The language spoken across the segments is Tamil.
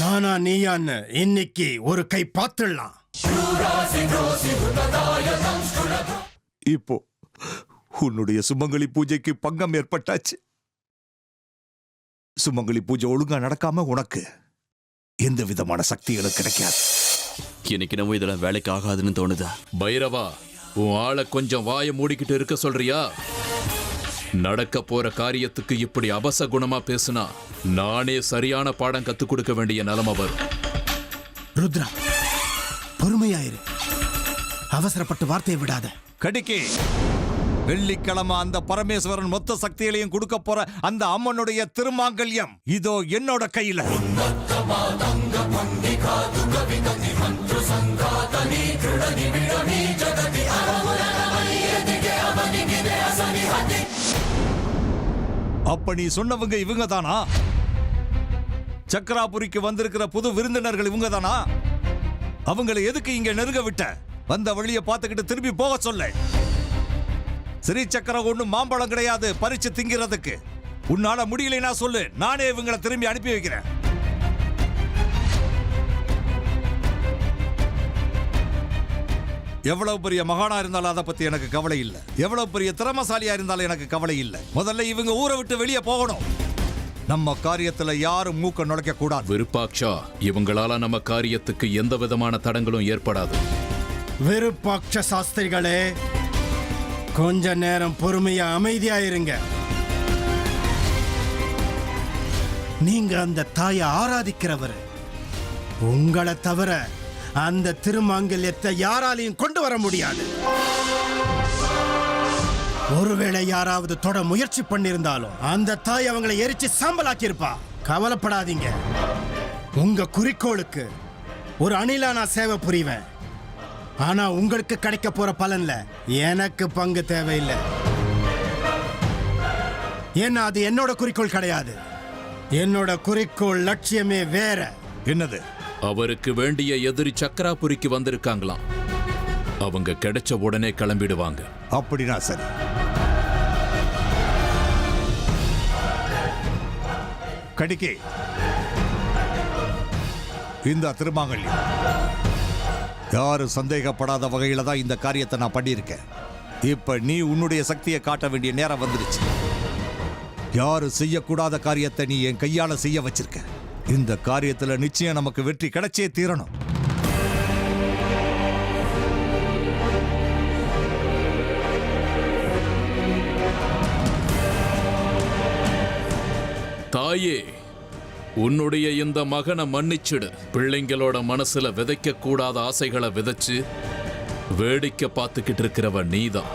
நானா நீயான்னு இன்னைக்கு ஒரு கை பார்த்துடலாம். இப்போ உன்னுடைய சுமங்கலி பூஜைக்கு பங்கம் ஏற்பட்டாச்சு. சுமங்கலி பூஜை ஒழுங்கா நடக்காம உனக்கு எந்த விதமான சக்திகளும் கிடைக்காது. இன்னைக்கு நம்ம இதெல்லாம் வேலைக்கு ஆகாதுன்னு தோணுதா? பைரவா, உன் ஆளை கொஞ்சம் வாயை மூடிக்கிட்டு இருக்க சொல்றியா? நடக்க போற காரியத்துக்கு இப்படி அபசகுணமா பேசுனா நானே சரியான பாடம் கத்துக் கொடுக்க வேண்டிய நிலைமை வரும். ருத்ரா, பொறுமையாயிரு. அவசரப்பட்டு வார்த்தையை விடாத. கடிக்கி, வெள்ளிக்கிழமை அந்த பரமேஸ்வரன் மொத்த சக்திகளையும் கொடுக்க போற அந்த அம்மனுடைய திருமாங்கல்யம் இதோ என்னோட கையில. அப்ப நீ சொன்னவங்க இவங்க தானா? சக்கராபுரிக்கு வந்திருக்கிற புது விருந்தினர்கள் இவங்க தானா? அவங்களை எதுக்கு இங்க நெருங்க விட்ட? வந்த வழியை பார்த்துக்கிட்டு திரும்பி போக சொல்ல. ஸ்ரீ சக்கரம் ஒண்ணும் மாம்பழம் கிடையாது பறிச்சு திங்கிறதுக்கு. உன்னால முடியலைன்னா சொல்லு, நானே இவங்களை திரும்பி அனுப்பி வைக்கிறேன். எவ்வளவு பெரிய மகானா இருந்தாலும் அதை பத்தி எனக்கு கவலை இல்லை. எவ்வளவு பெரிய திறமசாலியா இருந்தாலும் எனக்கு கவலை இல்லை. முதல்ல இவங்க ஊரை விட்டு வெளியே போகணும். நம்ம காரியத்துல யாரும் மூக்க நுழைக்க கூடாது. விருப்பாக்ஷா, இவங்களால நம்ம காரியத்துக்கு எந்த விதமான தடங்களும் ஏற்படாது. விருப்பாட்ச சாஸ்திரிகளே, கொஞ்ச நேரம் பொறுமையா அமைதியா இருங்க. நீங்க அந்த தாயை ஆராதிக்கிறவர். உங்களை தவிர அந்த திருமாங்கல்யத்தை யாராலையும் கொண்டு வர முடியாது. ஒருவேளை யாராவது தொட முயற்சி பண்ணிருந்தாலும் அந்த தாய் அவங்களை எரிச்சு சாம்பலாக்கி இருப்பா. கவலைப்படாதீங்க. உங்க குறிக்கோளுக்கு ஒரு அணிலா நான் சேவை புரிவேன். ஆனா உங்களுக்கு கிடைக்க போற பலன்ல எனக்கு பங்கு தேவையில்லை. ஏன்னா அது என்னோட குறிக்கோள் கிடையாது. என்னோட குறிக்கோள் லட்சியமே வேற. என்னது? அவருக்கு வேண்டிய எதிரி சக்கராபுரிக்கு வந்திருக்காங்களாம். அவங்க கிடைச்ச உடனே கிளம்பிடுவாங்க. அப்படின்னா சரி. கடிக்கே, இந்த திருமாங்கல்யம் யாரும் சந்தேகப்படாத வகையில தான் இந்த காரியத்தை நான் பண்ணியிருக்கேன். இப்ப நீ உன்னுடைய சக்தியை காட்ட வேண்டிய நேரம் வந்துருச்சு. யாரும் செய்யக்கூடாத காரியத்தை நீ என் கையால செய்ய வச்சிருக்க. இந்த காரியத்துல நிச்சயம் நமக்கு வெற்றி கிடைச்சே தீரணும். தாயே, உன்னுடைய இந்த மகனை மன்னிச்சிடு. பிள்ளைங்களோட மனசுல விதைக்க கூடாத ஆசைகளை விதைச்சு வேடிக்கை பார்த்துக்கிட்டு இருக்கிறவ நீதான்.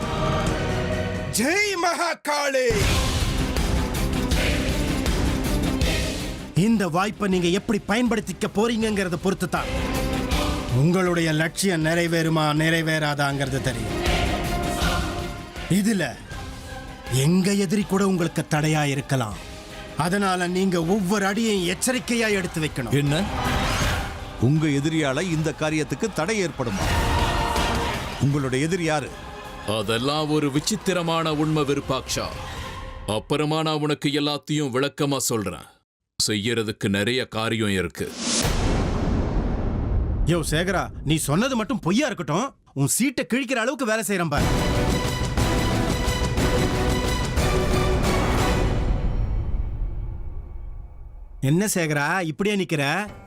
ஜெய் மகாகாளி. இந்த வாய்ப்பை நீங்க எப்படி பயன்படுத்திக்க போறீங்கிறத பொறுத்து தான் உங்களுடைய லட்சியம் நிறைவேறுமா நிறைவேறாதாங்கிறது தெரியும். இதுல எங்க எதிரி கூட உங்களுக்கு தடையா இருக்கலாம். அதனால நீங்க ஒவ்வொரு அடியையும் எச்சரிக்கையா எடுத்து வைக்கணும். என்ன? உங்க எதிரியால இந்த காரியத்துக்கு தடை ஏற்படுமா? உங்களுடைய எதிரி யாரு? அதெல்லாம் ஒரு விசித்திரமான உண்மை விருப்பாக்ஷா. அப்புறமா நான் உனக்கு எல்லாத்தையும் விளக்கமா சொல்றேன். செய்யறதுக்கு நிறைய காரியம் இருக்கு. யோ சேகரா, நீ சொன்னது மட்டும் பொய்யா இருக்கட்டும். உன் சீட்டை கிழிக்கிற அளவுக்கு வேலை செய்யறேன் பாரு. என்ன சேகரா இப்படியே நிக்கிற?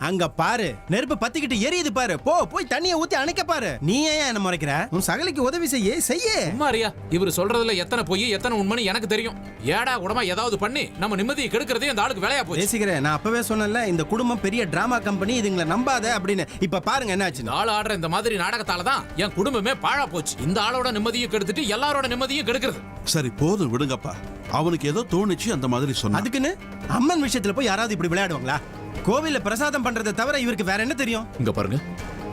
அங்க பாரு, நெருப்பு பத்திக்கிட்டு எரியுது பாரு. போய் தண்ணியை ஊத்தி அணைக்க பாரு. நீ ஏன் என்ன முறைக்கிற? உன் சகலைக்கு உதவி செய்ய. மாரியா, இவர் சொல்றதுல எத்தனை பொய் எத்தனை உண்மைன்னு எனக்கு தெரியும். ஏடா உடமா ஏதாவது பண்ணி நம்ம நிம்மதியை கெடுக்கிறதே அந்த ஆளுக்கு வேலையா போச்சு. பேசிக்கிறேன். நான் அப்பவே சொன்னேன்ல, இந்த குடும்பம் பெரிய டிராமா கம்பெனி, இதுங்களை நம்பாத அப்படின்னு. இப்ப பாருங்க என்ன ஆச்சு. ஆள் ஆடுற இந்த மாதிரி நாடகத்தால தான் என் குடும்பமே பாழா போச்சு. இந்த ஆளோட நிம்மதியை கெடுத்துட்டு எல்லாரோட நிம்மதியும் கெடுக்கிறது. சரி போதும் விடுங்கப்பா. அவனுக்கு ஏதோ தோணுச்சு அந்த மாதிரி சொன்னா. அதுக்குன்னு அம்மன் விஷயத்துல போய் யாராவது இப்படி விளையாடுவாங்களா? கோவில்ல பிரசாதம் பண்றதை தவிர இவருக்கு வேற என்ன தெரியும்? இங்க பாருங்க,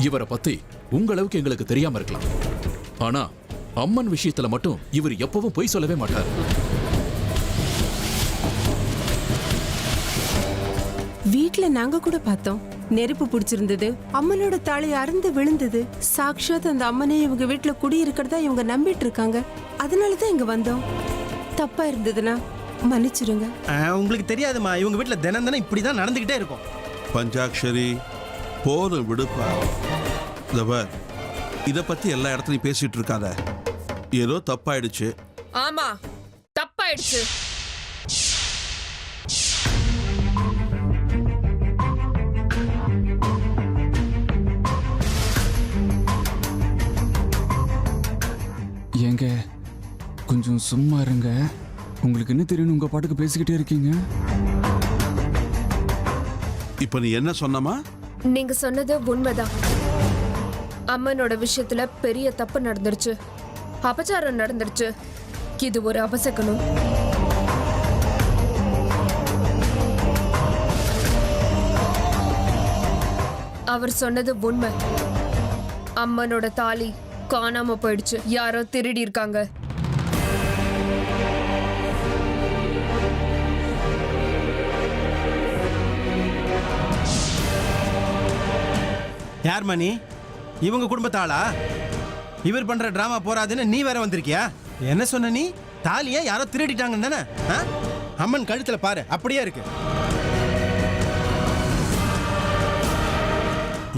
இவரை பத்தி உங்களவுக்கு எங்களுக்கு தெரியாம இருக்கலாம். ஆனா அம்மன் விஷயத்துல மட்டும் இவர் எப்பவும் பொய் சொல்லவே மாட்டார். வீட்ல நாங்க கூட பார்த்தோம். நெருப்பு பிடிச்சிருந்தது, அம்மனோட தாலி அறுந்து விழுந்தது. சாக்ஷாத் அந்த அம்மனே இவங்க வீட்டுல குடி இருக்கிறதா இவங்க நம்பிட்டு இருக்காங்க. அதனாலதான் இங்க வந்தோம். தப்பா இருந்ததுன்னா மன்னிச்சிருங்க. உங்களுக்கு தெரியாதுமா, இவங்க வீட்டுல தினம் இப்படிதான் நடந்துகிட்டே இருக்கும். பஞ்சாக்ஷரி போதும் விடுப்பா. தவர் இதை பத்தி எல்லா இடத்துலையும் பேசிட்டு இருக்காத. ஏதோ தப்பாயிடுச்சு. ஆமா, தப்பாயிடுச்சு. ஏங்க கொஞ்சம் சும்மா இருங்க. உங்களுக்கு என்ன தெரியும், உங்க பாட்டுக்கு பேசிக்கிட்டே இருக்கீங்க. இப்ப நீ என்ன சொன்னமா? நீங்க சொன்னது உண்மைதான். அம்மனோட விஷயத்துல பெரிய தப்பு நடந்துருச்சு, அபச்சாரம் நடந்துருச்சு. இது ஒரு அபசகனம். அவர் சொன்னது உண்மை. அம்மனோட தாலி காணாம போயிடுச்சு. யாரோ திருடி இருக்காங்க. யார் மணி? இவங்க குடும்பத்தாளா? இவர் பண்ற டிராமா போறாதுன்னு நீ வேற வந்திருக்கியா? என்ன சொன்ன நீ? தாலியை யாரோ திருடிட்டாங்கன்னு தானே? அம்மன் கழுத்துல பாரு, அப்படியே இருக்கு.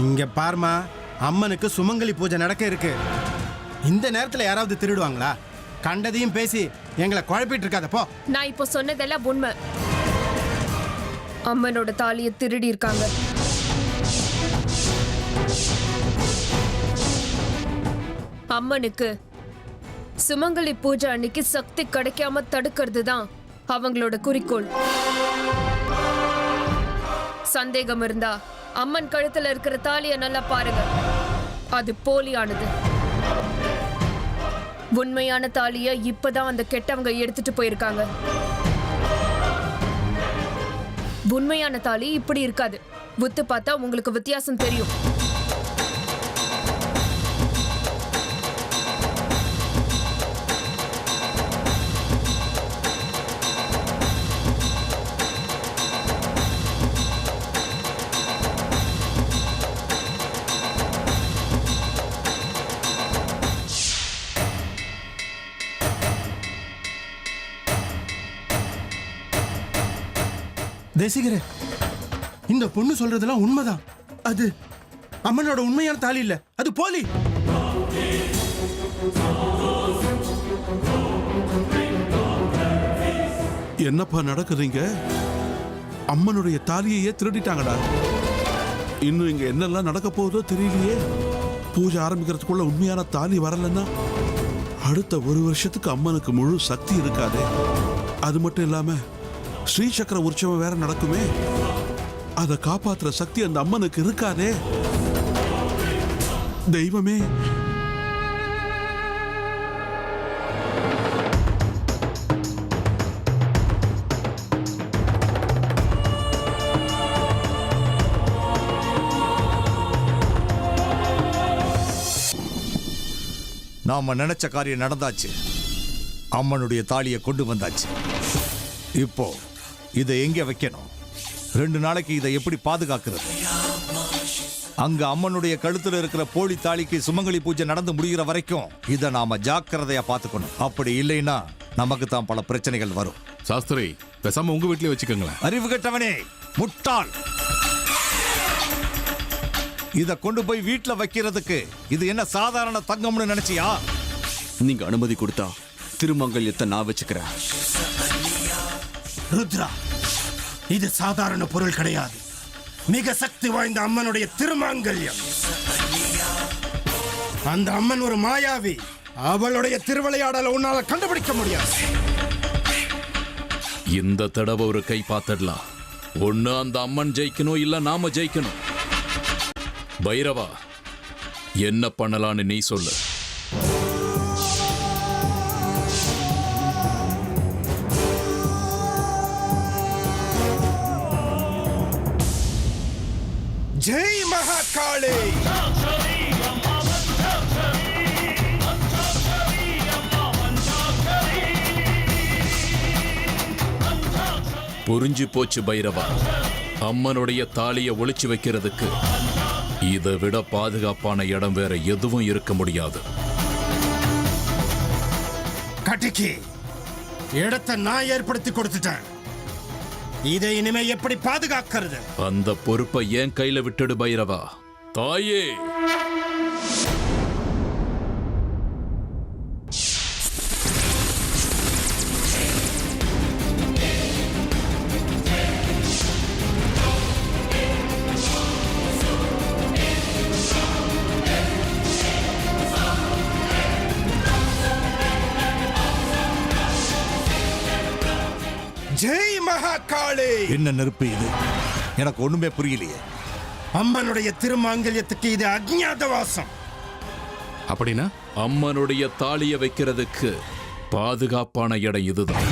இங்க பார்மா, அம்மனுக்கு சுமங்கலி பூஜை நடக்க இருக்கு. இந்த நேரத்துல யாராவது திருடுவாங்களா? கண்டதையும் பேசி எங்களை குழப்பிட்டு இருக்காத போ. நான் இப்போ சொன்னதெல்லாம் உண்மை. அம்மனோட தாலியை திருடி இருக்காங்க. அம்மனுக்கு சுமங்கலி பூஜை அன்னைக்கு சக்தி கிடைக்காம தடுக்கிறது தான் அவங்களோட குறிக்கோள். சந்தேகம் இருந்தா அம்மன் கழுத்துல இருக்கிற தாலியை நல்லா பாருங்க. அது போலியானது. உண்மையான தாலியை இப்பதான் அந்த கெட்டவங்க எடுத்துட்டு போயிருக்காங்க. உண்மையான தாலி இப்படி இருக்காது. உத்து பார்த்தா உங்களுக்கு வித்தியாசம் தெரியும். தேசிகரே, இந்த பொண்ணு சொல்றதெல்லாம் உண்மைதான். அது அம்மனோட உண்மையான தாலி இல்ல, அது போலி. என்னப்பா நடக்குதுங்க? அம்மனுடைய தாலியையே திருடிட்டாங்கடா. இன்னும் இங்க என்னெல்லாம் நடக்க போகுதோ தெரியலையே. பூஜை ஆரம்பிக்கிறதுக்குள்ள உண்மையான தாலி வரலன்னா அடுத்த 1 வருஷத்துக்கு அம்மனுக்கு முழு சக்தி இருக்காதே. அது மட்டும் இல்லாம ஸ்ரீசக்கர உற்சவம் வேற நடக்குமே. அதை காப்பாத்துற சக்தி அந்த அம்மனுக்கு இருக்காதே. தெய்வமே, நாம நினைச்ச காரியம் நடந்தாச்சு. அம்மனுடைய தாலியை கொண்டு வந்தாச்சு. இப்போ இதை எங்க வைக்கணும்? 2 நாளைக்கு இதை எப்படி பாதுகாக்கிறது? அங்க அம்மனுடைய கழுத்துல இருக்கிற போலி தாலிக்கு சுமங்கலி பூஜை நடந்து முடிகிற வரைக்கும் இதை நாம ஜாக்கிரதையா பார்த்துக்கணும். அப்படி இல்லைன்னா நமக்கு தான் பல பிரச்சனைகள் வரும். சாஸ்திரி, பேசாம உங்க வீட்லயே வச்சுக்கோங்களேன். அறிவு கெட்டவனே, முட்டாள்! இத கொண்டு போய் வீட்டுல வைக்கிறதுக்கு இது என்ன சாதாரண தங்கம்னு நினைச்சியா? நீங்க அனுமதி கொடுத்தா திருமங்கல்யத்தை நான் வச்சுக்கிறேன். ருத்ரா, இது சாதாரண பொருள் கிடையாது. மிக சக்தி வாய்ந்த அம்மனுடைய திருமாங்கல்யம். அந்த அம்மன் ஒரு மாயாவி. அவளுடைய திருவிளையாடலை உன்னால கண்டுபிடிக்க முடியாது. இந்த தடவை ஒரு கை பார்த்துடலாம். ஒண்ணு அந்த அம்மன் ஜெயிக்கணும், இல்ல நாம ஜெயிக்கணும். பைரவா, என்ன பண்ணலான்னு நீ சொல்லு. ஜெய் மகாகாளி! புரிஞ்சு போச்சு பைரவா. அம்மனுடைய தாலியை ஒளிச்சு வைக்கிறதுக்கு இதை விட பாதுகாப்பான இடம் வேற எதுவும் இருக்க முடியாது. கட்டிக்கு இடத்தை நான் ஏற்படுத்தி கொடுத்துட்டேன். இதை இனிமே எப்படி பாதுகாக்கிறது? அந்த பொறுப்பை என் கையில விட்டுடு பைரவா. தாயே, ஜெய் மகாகாளி! என்ன நெருப்பு இது? எனக்கு ஒண்ணுமே புரியலையே. அம்மனுடைய திருமாங்கல்யத்துக்கு இது அஜ்ஞாதவாசம். அப்படின்னா அம்மனுடைய தாலியை வைக்கிறதுக்கு பாதுகாப்பான இடம் இதுதான்.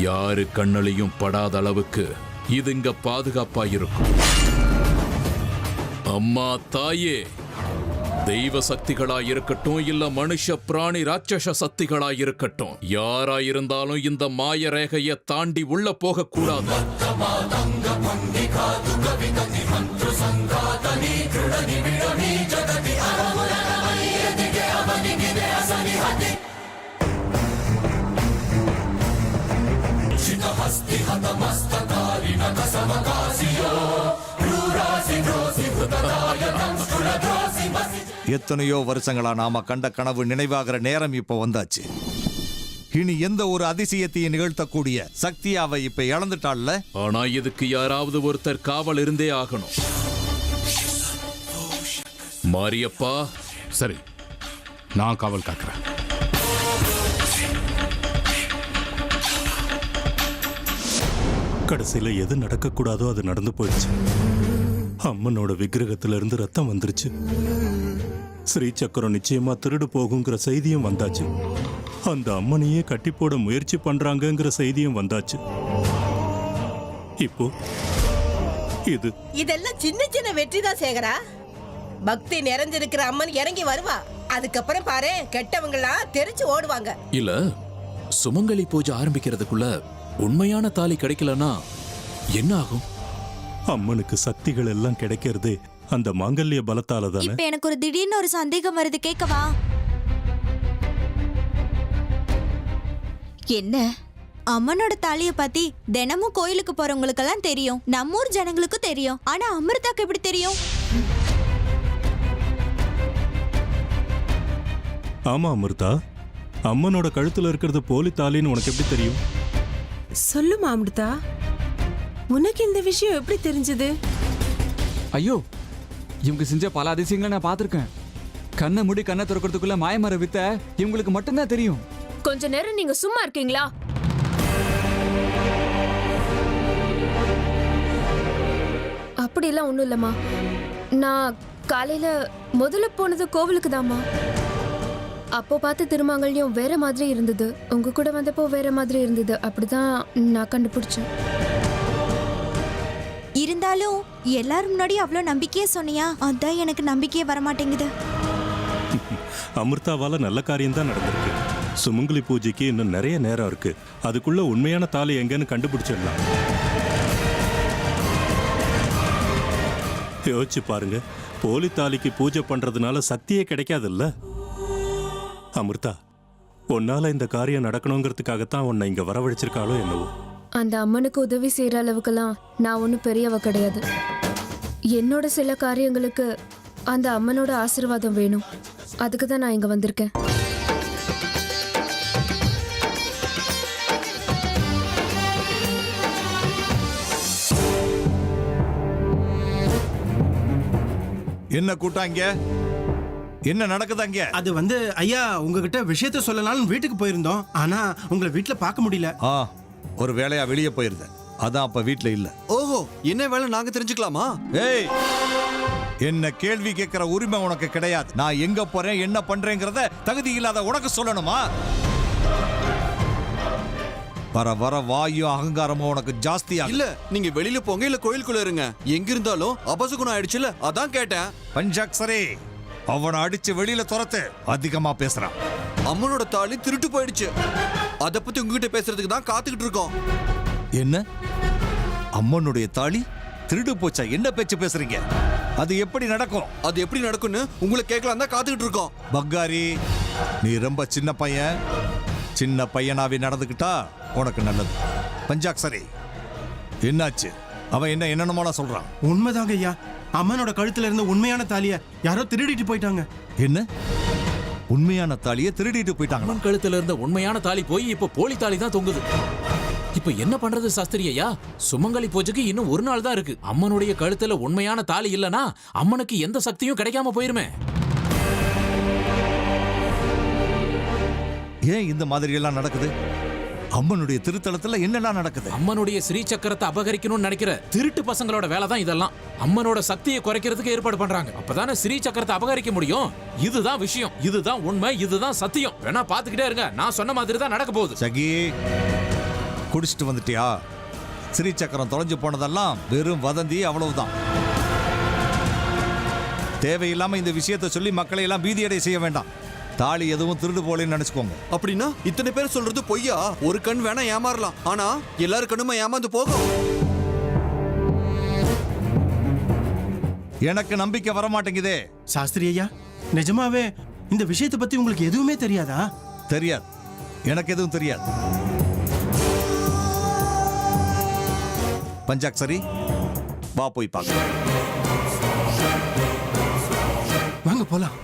யாரு கண்ணிலையும் படாத அளவுக்கு இது இங்க பாதுகாப்பா இருக்கும். அம்மா தாயே, தெய்வ சக்திகளா இருக்கட்டும், இல்ல மனுஷ பிராணி ராட்சச சக்திகளா இருக்கட்டும், யாரா இருந்தாலும் இந்த மாய ரேகையை தாண்டி உள்ள போக கூடாது. எத்தனையோ வருஷங்களா நாம கண்ட கனவு நினைவாகிற நேரம் இப்ப வந்தாச்சு. இனி எந்த ஒரு அதிசயத்தையும் நிகழ்த்தக்கூடிய சக்தி அவ இப்ப இழந்துட்டாள்ல. ஆனா இதுக்கு யாராவது ஒருத்தர் காவல் இருந்தே ஆகணும். மாரியப்பா, சரி, நான் காவல் காக்கிறேன். கடைசியில எது நடக்கக்கூடாதோ அது நடந்து போயிடுச்சு. அம்மனோட விக்கிரகத்துல இருந்து ரத்தம் வந்துருச்சு. ஸ்ரீ சக்கரம் நிச்சயமா திருடு போகுங்கிற செய்தியும் வந்தாச்சு. அந்த அம்மனையே கட்டி போட முயற்சி பண்றாங்கங்கிற செய்தியும் வந்தாச்சு. இப்போ இதெல்லாம் சின்ன சின்ன வெற்றி தான் சேகரா. பக்தி நிறைஞ்சிருக்கிற அம்மன் இறங்கி வருவா. அதுக்கப்புறம் பாரு, கெட்டவங்களாம் தெரிச்சு ஓடுவாங்க. இல்ல சுமங்கலி பூஜை ஆரம்பிக்கிறதுக்குள்ள உண்மையான தாலி கிடைக்கலன்னா என்ன ஆகும்? அம்மனுக்கு சக்திகள் எல்லாம் கிடைக்கிறது அந்த மாங்கல்ய பலத்தால தானே. இப்ப எனக்கு ஒரு திடீர்னு ஒரு சந்தேகம் வருது, கேட்கவா? என்ன, அம்மனோட தாலிய பத்தி தினமும் கோயிலுக்கு போறவங்களுக்கெல்லாம் தெரியும், நம்ம ஊர் ஜனங்களுக்கும் தெரியும். ஆனா அமிர்தாக்கு எப்படி தெரியும்? ஆமா அமிர்தா, அம்மனோட கழுத்துல இருக்கிறது போலி தாலின்னு உனக்கு எப்படி தெரியும்? சொல்லுமா அமிர்தா, உனக்கு இந்த விஷயம் எப்படி தெரிஞ்சது? ஐயோ, இவங்க செஞ்ச பல அதிசயங்களை நான் பார்த்துருக்கேன். கண்ணை மூடி கண்ணை திறக்கிறதுக்குள்ள மாயமர வித்த இவங்களுக்கு மட்டும்தான் தெரியும். கொஞ்ச நேரம் நீங்க சும்மா இருக்கீங்களா? அப்படியெல்லாம் ஒண்ணும் இல்லம்மா. நான் காலையில முதல்ல போனது கோவிலுக்கு தாம்மா. அப்போ பார்த்த திருமாங்கல்யம் வேற மாதிரி இருந்தது, உங்க கூட வந்தப்போ வேற மாதிரி இருந்தது. அப்படிதான் நான் கண்டுபிடிச்சேன். இருந்தாலும் எல்லாரும் முன்னாடி அவ்வளோ நம்பிக்கையா சொன்னியா? அதான் எனக்கு நம்பிக்கையே வரமாட்டேங்குது. அமிர்தாவால நல்ல காரியம் தான் நடந்திருக்கு. சுமங்கலி பூஜைக்கு இன்னும் நிறைய நேரம் இருக்கு. அதுக்குள்ள உண்மையான தாலி எங்கன்னு கண்டுபிடிச்சிடலாம். யோசிச்சு பாருங்க, போலி தாலிக்கு பூஜை பண்றதுனால சக்தியே கிடைக்காதுல்ல. அமிர்தா, உன்னால இந்த காரியம் நடக்கணுங்கிறதுக்காகத்தான் உன்னை இங்க வரவழைச்சிருக்காளோ என்னவோ. அந்த அம்மனுக்கு உதவி செய்யற அளவுக்கெல்லாம் நான் ஒன்றும் பெரியவ கிடையாது. என்னோட சில காரியங்களுக்கு அந்த அம்மனோட ஆசீர்வாதம் வேணும். அதுக்கு தான் நான் இங்க வந்திருக்கேன். என்ன கூட்டாங்க? என்ன நடக்குதாங்க? அது ஐயா, உங்ககிட்ட விஷயத்த சொல்லலாம்னு வீட்டுக்கு போயிருந்தோம். ஆனா உங்களை வீட்டுல பார்க்க முடியல. ஒரு வேலையா வெளியே போயிருந்தேன், அதான் அப்ப வீட்டுல இல்ல. ஓஹோ, என்ன வேலை நாங்க தெரிஞ்சுக்கலாமா? ஏய், என்ன கேள்வி கேட்கிற உரிமை உனக்கு கிடையாது. நான் எங்க போறேன் என்ன பண்றேங்கிறத தகுதி இல்லாத உனக்கு சொல்லணுமா? வர வர வாயும் அகங்காரமும் உனக்கு ஜாஸ்தியா. இல்ல, நீங்க வெளியில போங்க, இல்ல கோயிலுக்குள்ள இருங்க. எங்க இருந்தாலும் அபசகுணம் ஆயிடுச்சுல, அதான் கேட்டேன். பஞ்சாக்சரே, அவனை அடிச்சு வெளியில துரத்து. அதிகமா பேசுறான். அம்மனோட தாலி திருட்டு போயிடுச்சு. அத பத்தி உங்ககிட்ட பேசுறதுக்கு தான் காத்துக்கிட்டு இருக்கோம். என்ன, அம்மனுடைய தாலி திருடு போச்சா? என்ன பேச்சு பேசுறீங்க? அது எப்படி நடக்கும்? அது எப்படி நடக்கும்னு உங்களை கேட்கலாம் தான் காத்துக்கிட்டு இருக்கோம். பக்காரி, நீ ரொம்ப சின்ன பையன். சின்ன பையனாவே நடந்துக்கிட்டா உனக்கு நல்லது. பஞ்சாக்ஷரி, என்னாச்சு? அவன் என்னென்னமோலாம் சொல்றான். உண்மைதாங்க ஐயா, அம்மனோட கழுத்துல இருந்த உண்மையான தாலிய யாரோ திருடிட்டு போயிட்டாங்க. என்ன? உண்மையான தாலியை திருடிட்டு போயிட்டாங்க? அம்மன் கழுத்துல இருந்த உண்மையான தாலி போய் இப்ப போலி தாலி தான் தொங்குது. இப்ப என்ன பண்றது சாஸ்திரி ஐயா? சுமங்கலி பூஜைக்கு இன்னும் ஒரு நாள் தான் இருக்கு. அம்மனுடைய கழுத்துல உண்மையான தாலி இல்லனா அம்மனுக்கு எந்த சக்தியும் கிடைக்காம போயிருமே. ஏன் இந்த மாதிரி எல்லாம் நடக்குது? அம்மனுடைய திருத்தலத்துல என்னெல்லாம் நடக்குது? அம்மனுடைய ஸ்ரீ சக்கரத்தை அபகரிக்கணும்னு நினைக்கிற திருட்டு பசங்களோட வேலை தான் இதெல்லாம். அம்மனோட சக்தியை குறைக்கிறதுக்கு ஏற்பாடு பண்றாங்க. அப்பதானே ஸ்ரீ சக்கரத்தை அபகரிக்க முடியும். இதுதான் விஷயம், இதுதான் உண்மை, இதுதான் சத்தியம். வேணா பாத்துக்கிட்டே இருங்க, நான் சொன்ன மாதிரி தான் நடக்க போகுது. சகி, குடிச்சிட்டு வந்துட்டியா? ஸ்ரீ சக்கரம் தொலைஞ்சு போனதெல்லாம் வெறும் வதந்தி, அவ்வளவுதான். தேவையில்லாம இந்த விஷயத்தை சொல்லி மக்களை எல்லாம் பீதியடை செய்ய வேண்டாம். தாலி எதுவும் திருடு போலேன்னு நினைச்சுக்கோங்க. அப்படின்னா இத்தனை பேர் சொல்றது பொய்யா? ஒரு கண் வேணா ஏமாறலாம், ஆனா எல்லாரு கண்ணுமா ஏமாந்து போகும். எனக்கு நம்பிக்கை வர மாட்டேங்குதே. சாஸ்திரி ஐயா, நிஜமாவே இந்த விஷயத்தை பத்தி உங்களுக்கு எதுவுமே தெரியாதா? தெரியாது, எனக்கு எதுவும் தெரியாது. பஞ்சாக்ஷரி, வா போய் பார்க்க. வாங்க போலாம்.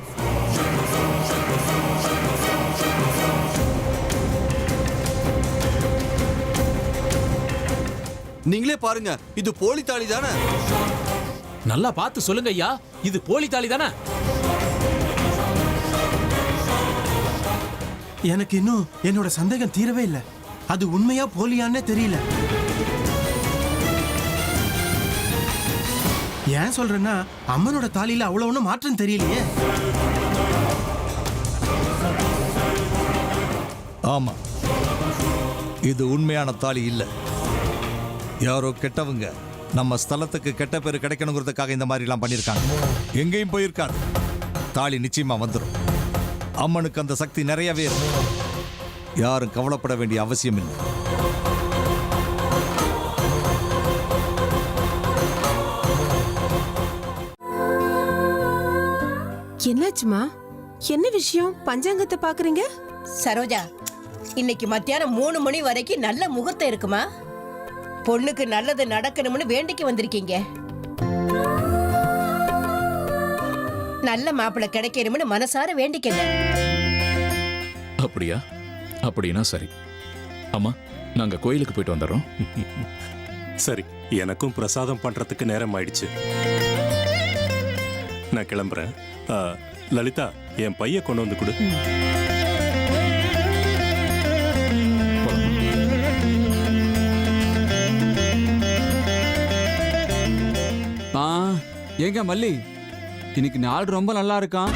நீங்களே பாருங்க, இது போலி தாலி தானே? நல்லா பார்த்து சொல்லுங்க ஐயா, இது போலி தாலி தானே? எனக்கு இன்னும் என்னோட சந்தேகம் தீரவே இல்லை. அது உண்மையா போலியான்னே தெரியல. ஏன் சொல்றேன்னா, அம்மனோட தாலியில அவ்வளவு ஒன்றும் மாற்றம் தெரியலையே. ஆமா, இது உண்மையான தாலி இல்ல. யாரோ கெட்டவங்க நம்ம ஸ்தலத்துக்கு கெட்ட பேர் கிடைக்கணுங்கிறதுக்காக இந்த மாதிரி எல்லாம் பண்ணிருக்காங்க. எங்கேயும் போயிருக்காது. தாலி நிச்சயமா வந்துடும். அம்மனுக்கு அந்த சக்தி நிறையவே இருக்கு. யாரும் கவலைப்பட வேண்டிய அவசியம் இல்லை. என்னாச்சுமா? என்ன விஷயம்? பஞ்சாங்கத்தை பாக்குறீங்க? சரோஜா, இன்னைக்கு மத்தியானம் 3 மணி வரைக்கும் நல்ல முகூர்த்தம் இருக்குமா? பொண்ணுக்கு நல்லது நடக்கணும்னு வேண்டிக்கு வந்திருக்கீங்க. நல்ல மாப்பிள்ளை கிடைக்கணும்னு மனசார வேண்டிக்கங்க. அப்படியா? அப்படின்னா சரி. அம்மா, நாங்க கோயிலுக்கு போயிட்டு வந்துடுறோம். சரி, எனக்கும் பிரசாதம் பண்றதுக்கு நேரம் ஆயிடுச்சு. நான் கிளம்புறேன். லலிதா, என் பைய கொண்டு வந்து கொடு. ஏங்க மல்லி, இன்னைக்கு நாள் ரொம்ப நல்லா இருக்கான்.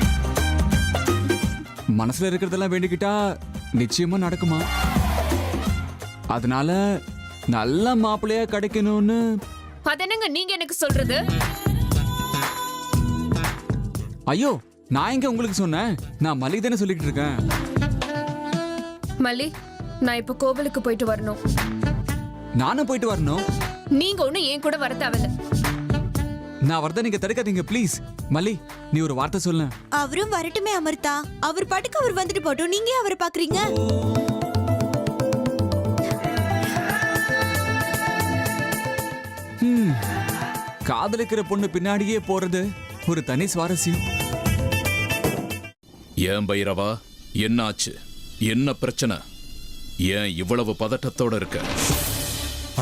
மனசுல இருக்கிறதெல்லாம் வேண்டிக்கிட்டா நிச்சயமா நடக்குமா? அதனால நல்ல மாப்பிள்ளையா கிடைக்கணும்னு. அதனங்க நீங்க எனக்கு சொல்றது? ஐயோ, நான் எங்க உங்களுக்கு சொன்னேன்? நான் மல்லி தானே சொல்லிக்கிட்டு இருக்கேன். மல்லி, நான் இப்ப கோவிலுக்கு போயிட்டு வரணும். நானும் போயிட்டு வரணும். நீங்க ஒண்ணு என் கூட வர தேவையில்ல. நான் வரத நீங்க தடுக்காதீங்க ப்ளீஸ். மல்லி, நீ ஒரு வார்த்தை சொல்ல. அவரும் வரட்டுமே அமிர்தா. அவர் பாட்டுக்கு அவர் வந்துட்டு போட்டோம். நீங்க அவரை பாக்குறீங்க. காதலிக்கிற பொண்ணு பின்னாடியே போறது ஒரு தனி சுவாரஸ்யம். ஏன் பைரவா, என்ன ஆச்சு? என்ன பிரச்சனை? ஏன் இவ்வளவு பதட்டத்தோட இருக்க?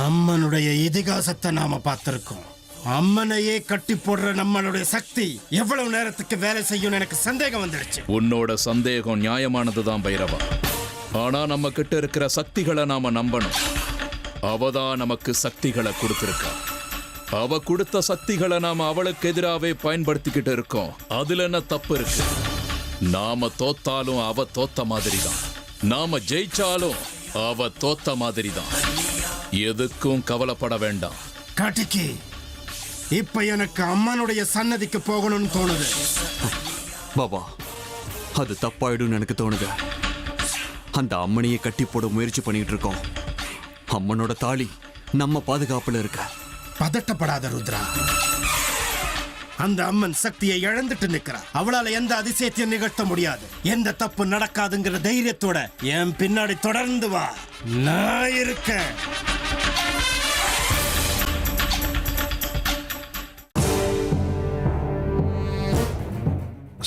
அம்மனுடைய இதிகாசத்தை நாம பார்த்திருக்கோம். அம்மனையே கட்டி போடுற நம்மளுடைய சக்தி எவ்வளவு நேரத்துக்கு வேலை செய்யும் எனக்கு சந்தேகம் வந்துடுச்சு. உன்னோட சந்தேகம் நியாயமானதுதான் பைரவா. ஆனா நம்ம கிட்ட இருக்கிற சக்திகளை நாம நம்பணும். அவதான் நமக்கு சக்திகளை கொடுத்திருக்கா. அவ கொடுத்த சக்திகளை நாம அவளுக்கு எதிராவே பயன்படுத்திக்கிட்டு இருக்கோம். அதுல என்ன தப்பு இருக்கு? நாம தோத்தாலும் அவ தோத்த மாதிரி தான். நாம ஜெயிச்சாலும் அவ தோத்த மாதிரி தான். எதுக்கும் கவலைப்பட வேண்டாம். காட்டிக்கு இப்ப எனக்கு அம்மனுடைய சன்னதிக்கு போகணும்னு தோணுது. பாபா, அது தப்பாயிடும் எனக்கு தோணுது. அந்த அம்மனையை கட்டி போட முயற்சி பண்ணிட்டு இருக்கோம். அம்மனோட தாலி நம்ம பாதுகாப்புல இருக்க. பதட்டப்படாத ருத்ரா. அந்த அம்மன் சக்தியை இழந்துட்டு நிக்கிறா. அவளால எந்த அதிசயத்தையும் நிகழ்த்த முடியாது. எந்த தப்பு நடக்காதுங்கிற தைரியத்தோட என் பின்னாடி தொடர்ந்து வா, நான் இருக்கேன்.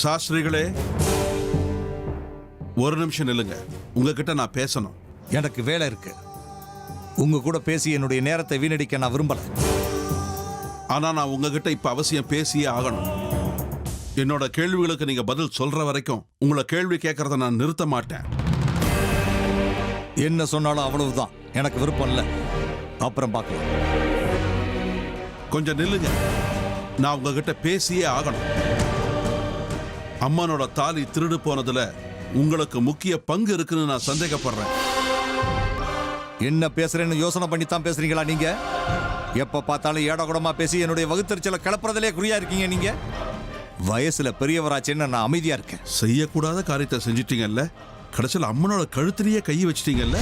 சாஸ்திரிகளே, ஒரு நிமிஷம் நில்லுங்க. உங்ககிட்ட நான் பேசணும். எனக்கு வேலை இருக்கு. உங்க கூட பேசி என்னுடைய நேரத்தை வீணடிக்க நான் விரும்பல. ஆனா நான் உங்ககிட்ட இப்ப அவசியம் பேசியே ஆகணும். என்னோட கேள்விகளுக்கு நீங்க பதில் சொல்ற வரைக்கும் உங்களை கேள்வி கேட்கறத நான் நிறுத்த மாட்டேன். என்ன சொன்னாலும் அவ்வளவுதான். எனக்கு விருப்பம் இல்லை. அப்புறம் பார்க்கலாம். கொஞ்சம் நில்லுங்க. நான் உங்ககிட்ட பேசியே ஆகணும். அம்மனோட தாலி திருடு போனதுல உங்களுக்கு முக்கிய பங்கு இருக்குன்னு நான் சந்தேகப்படுறேன். என்ன பேசுறேன்னு யோசனை பண்ணி தான் பேசுறீங்களா நீங்க? எப்ப பார்த்தாலும் ஏடகுடமா பேசி என்னுடைய வகுத்தறிச்சலை கிளப்புறதுலே குறியா இருக்கீங்க நீங்க. வயசுல பெரியவராச்சேன்னு நான் அமைதியா இருக்கேன். செய்யக்கூடாத காரியத்தை செஞ்சிட்டீங்கல்ல, கடைசியில் அம்மனோட கழுத்திலேயே கை வச்சிட்டீங்கல்ல.